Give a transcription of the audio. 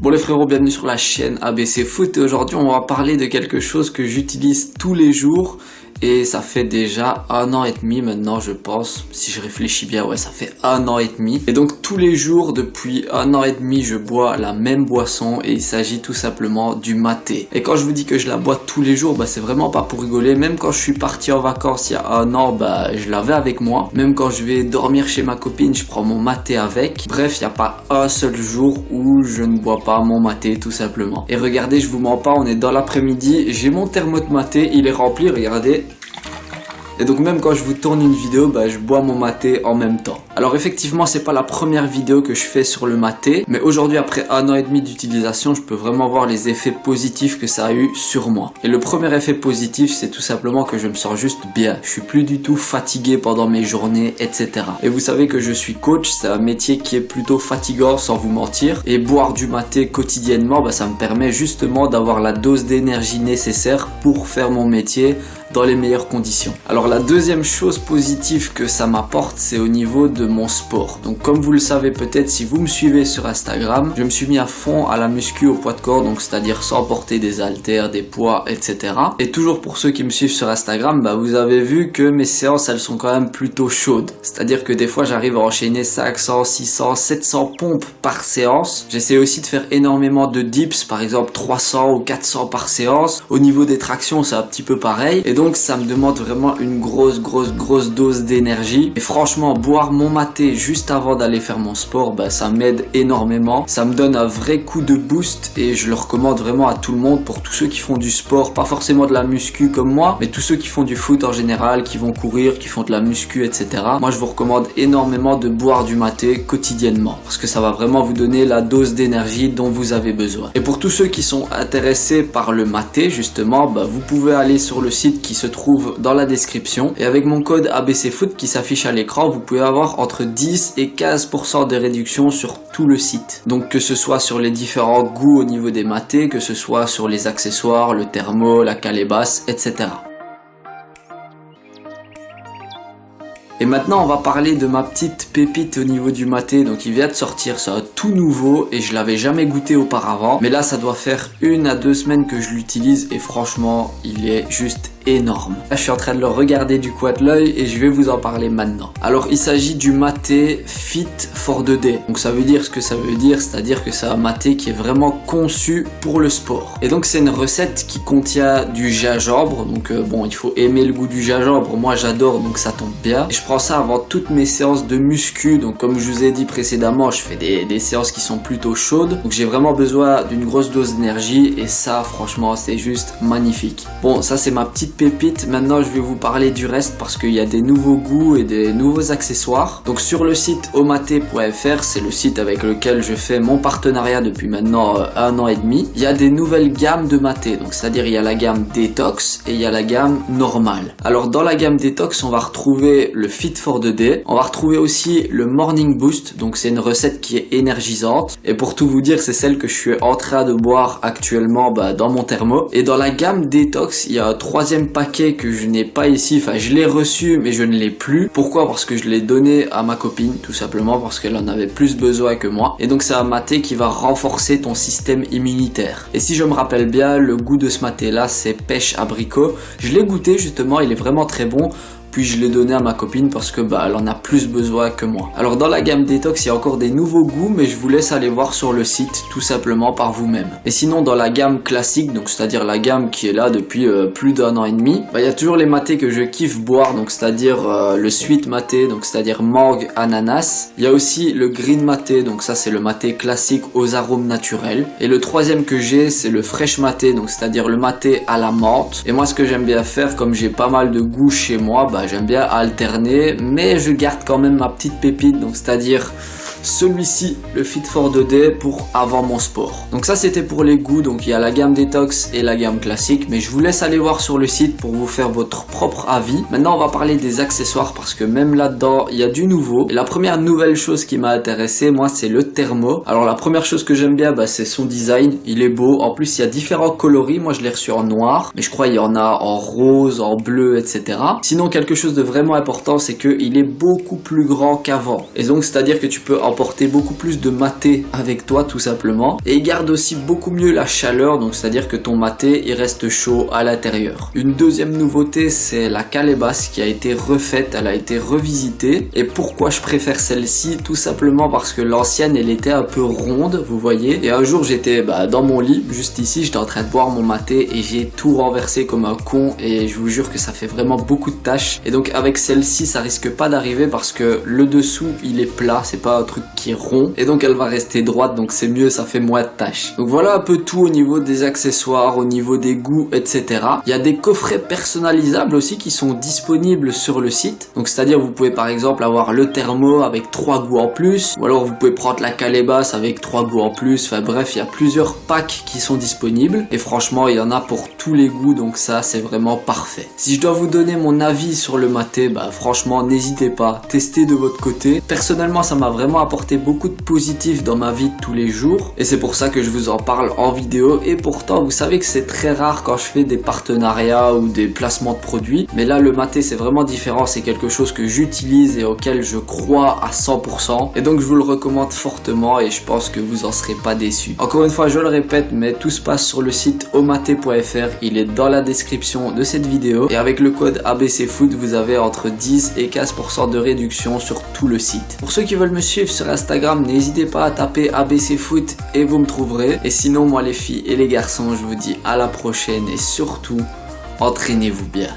Bon les frérots, bienvenue sur la chaîne ABC Foot et aujourd'hui on va parler de quelque chose que j'utilise tous les jours et ça fait déjà 1 an et demi maintenant je pense, si je réfléchis bien, ouais ça fait 1 an et demi. Et donc tous les jours depuis 1 an et demi je bois la même boisson et il s'agit tout simplement du maté. Et quand je vous dis que je la bois tous les jours, c'est vraiment pas pour rigoler. Même quand je suis parti en vacances il y a 1 an, je l'avais avec moi. Même quand je vais dormir chez ma copine, je prends mon maté avec. Bref, il n'y a pas un seul jour où je ne bois pas mon maté tout simplement. Et regardez, je vous mens pas, on est dans l'après-midi, j'ai mon thermo de maté, il est rempli, regardez. Et donc même quand je vous tourne une vidéo, je bois mon maté en même temps. Alors effectivement, c'est pas la première vidéo que je fais sur le maté, mais aujourd'hui après 1 an et demi d'utilisation, je peux vraiment voir les effets positifs que ça a eu sur moi. Et le premier effet positif, c'est tout simplement que je me sens juste bien. Je suis plus du tout fatigué pendant mes journées, etc. Et vous savez que je suis coach, c'est un métier qui est plutôt fatigant sans vous mentir. Et boire du maté quotidiennement, ça me permet justement d'avoir la dose d'énergie nécessaire pour faire mon métier dans les meilleures conditions. Alors la deuxième chose positive que ça m'apporte, c'est au niveau de mon sport. Donc comme vous le savez peut-être si vous me suivez sur Instagram, je me suis mis à fond à la muscu au poids de corps, donc c'est-à-dire sans porter des haltères, des poids, etc. Et toujours pour ceux qui me suivent sur Instagram, vous avez vu que mes séances elles sont quand même plutôt chaudes. C'est-à-dire que des fois j'arrive à enchaîner 500, 600, 700 pompes par séance. J'essaie aussi de faire énormément de dips, par exemple 300 ou 400 par séance. Au niveau des tractions c'est un petit peu pareil. Et donc ça me demande vraiment une grosse dose d'énergie. Et franchement, boire mon maté juste avant d'aller faire mon sport, ça m'aide énormément. Ça me donne un vrai coup de boost et je le recommande vraiment à tout le monde, pour tous ceux qui font du sport, pas forcément de la muscu comme moi, mais tous ceux qui font du foot en général, qui vont courir, qui font de la muscu, etc. Moi, je vous recommande énormément de boire du maté quotidiennement parce que ça va vraiment vous donner la dose d'énergie dont vous avez besoin. Et pour tous ceux qui sont intéressés par le maté, justement, vous pouvez aller sur le site qui se trouve dans la description et avec mon code ABC Foot qui s'affiche à l'écran, vous pouvez avoir entre 10 et 15% de réduction sur tout le site. Donc que ce soit sur les différents goûts au niveau des matés, que ce soit sur les accessoires, le thermo, la calebasse, etc. Et maintenant on va parler de ma petite pépite au niveau du maté. Donc il vient de sortir, c'est un tout nouveau et je l'avais jamais goûté auparavant. Mais là ça doit faire 1 à 2 semaines que je l'utilise et franchement il est juste énorme. Là je suis en train de le regarder du coin de l'œil et je vais vous en parler maintenant. Alors il s'agit du maté Fit for the Day. Donc ça veut dire ce que ça veut dire, c'est-à-dire que c'est un maté qui est vraiment conçu pour le sport. Et donc c'est une recette qui contient du gingembre. Donc il faut aimer le goût du gingembre. Moi j'adore, donc ça tombe bien. Et je prends ça avant toutes mes séances de muscu. Donc comme je vous ai dit précédemment, je fais des séances qui sont plutôt chaudes. Donc j'ai vraiment besoin d'une grosse dose d'énergie et ça franchement c'est juste magnifique. Bon, ça c'est ma petite pépite. Maintenant je vais vous parler du reste parce qu'il y a des nouveaux goûts et des nouveaux accessoires. Donc sur le site omaté.fr, c'est le site avec lequel je fais mon partenariat depuis maintenant 1 an et demi. Il y a des nouvelles gammes de maté. Donc c'est-à-dire il y a la gamme détox et il y a la gamme normale. Alors dans la gamme détox on va retrouver le Fit for the Day. On va retrouver aussi le Morning Boost. Donc c'est une recette qui est énergisante. Et pour tout vous dire, c'est celle que je suis en train de boire actuellement dans mon thermo. Et dans la gamme détox, il y a un troisième paquet que je n'ai pas ici. Enfin, je l'ai reçu, mais je ne l'ai plus. Pourquoi? Parce que je l'ai donné à ma copine, tout simplement parce qu'elle en avait plus besoin que moi. Et donc c'est un maté qui va renforcer ton système immunitaire. Et si je me rappelle bien, le goût de ce maté là, c'est pêche abricot. Je l'ai goûté justement, il est vraiment très bon. Puis je l'ai donné à ma copine parce que elle en a plus besoin que moi. Alors dans la gamme détox, il y a encore des nouveaux goûts, mais je vous laisse aller voir sur le site tout simplement par vous-même. Et sinon dans la gamme classique, donc c'est-à-dire la gamme qui est là depuis plus d'1 an et demi, il y a toujours les matés que je kiffe boire, donc c'est-à-dire le sweet maté, donc c'est-à-dire mangue, ananas. Il y a aussi le green maté, donc ça c'est le maté classique aux arômes naturels. Et le troisième que j'ai, c'est le fresh maté, donc c'est-à-dire le maté à la menthe. Et moi ce que j'aime bien faire, comme j'ai pas mal de goût chez moi, j'aime bien alterner, mais je garde quand même ma petite pépite, donc c'est-à-dire celui-ci, le Fit for the Day, pour avant mon sport. Donc ça c'était pour les goûts, donc il y a la gamme détox et la gamme classique, mais je vous laisse aller voir sur le site pour vous faire votre propre avis. Maintenant on va parler des accessoires parce que même là-dedans il y a du nouveau. Et la première nouvelle chose qui m'a intéressé, moi, c'est le thermo. Alors la première chose que j'aime bien, c'est son design, il est beau. En plus il y a différents coloris, moi je l'ai reçu en noir, mais je crois il y en a en rose, en bleu, etc. Sinon quelque chose de vraiment important, c'est qu'il est beaucoup plus grand qu'avant. Et donc c'est à dire que tu peux en emporter beaucoup plus de maté avec toi tout simplement. Et il garde aussi beaucoup mieux la chaleur, donc c'est-à-dire que ton maté il reste chaud à l'intérieur. Une deuxième nouveauté, c'est la calebasse qui a été refaite, elle a été revisitée. Et pourquoi je préfère celle-ci? Tout simplement parce que l'ancienne elle était un peu ronde, vous voyez. Et un jour j'étais dans mon lit, juste ici, j'étais en train de boire mon maté et j'ai tout renversé comme un con et je vous jure que ça fait vraiment beaucoup de tâches. Et donc avec celle-ci ça risque pas d'arriver parce que le dessous il est plat, c'est pas un truc qui est rond et donc elle va rester droite, donc c'est mieux, ça fait moins de tâches. Donc voilà un peu tout au niveau des accessoires, au niveau des goûts, etc. Il y a des coffrets personnalisables aussi qui sont disponibles sur le site. Donc c'est-à-dire vous pouvez par exemple avoir le thermo avec 3 goûts en plus, ou alors vous pouvez prendre la calebasse avec 3 goûts en plus. Enfin bref, il y a plusieurs packs qui sont disponibles et franchement il y en a pour tous les goûts, donc ça c'est vraiment parfait. Si je dois vous donner mon avis sur le maté, franchement n'hésitez pas, testez de votre côté. Personnellement ça m'a vraiment apporté beaucoup de positif dans ma vie de tous les jours et c'est pour ça que je vous en parle en vidéo. Et pourtant vous savez que c'est très rare quand je fais des partenariats ou des placements de produits, mais là le maté c'est vraiment différent, c'est quelque chose que j'utilise et auquel je crois à 100% et donc je vous le recommande fortement et je pense que vous en serez pas déçus. Encore une fois je le répète, mais tout se passe sur le site omaté.fr, il est dans la description de cette vidéo et avec le code ABCFoot vous avez entre 10 et 15% de réduction sur tout le site. Pour ceux qui veulent me suivre sur Instagram, n'hésitez pas à taper ABCFoot et vous me trouverez. Et sinon moi les filles et les garçons, je vous dis à la prochaine et surtout entraînez-vous bien.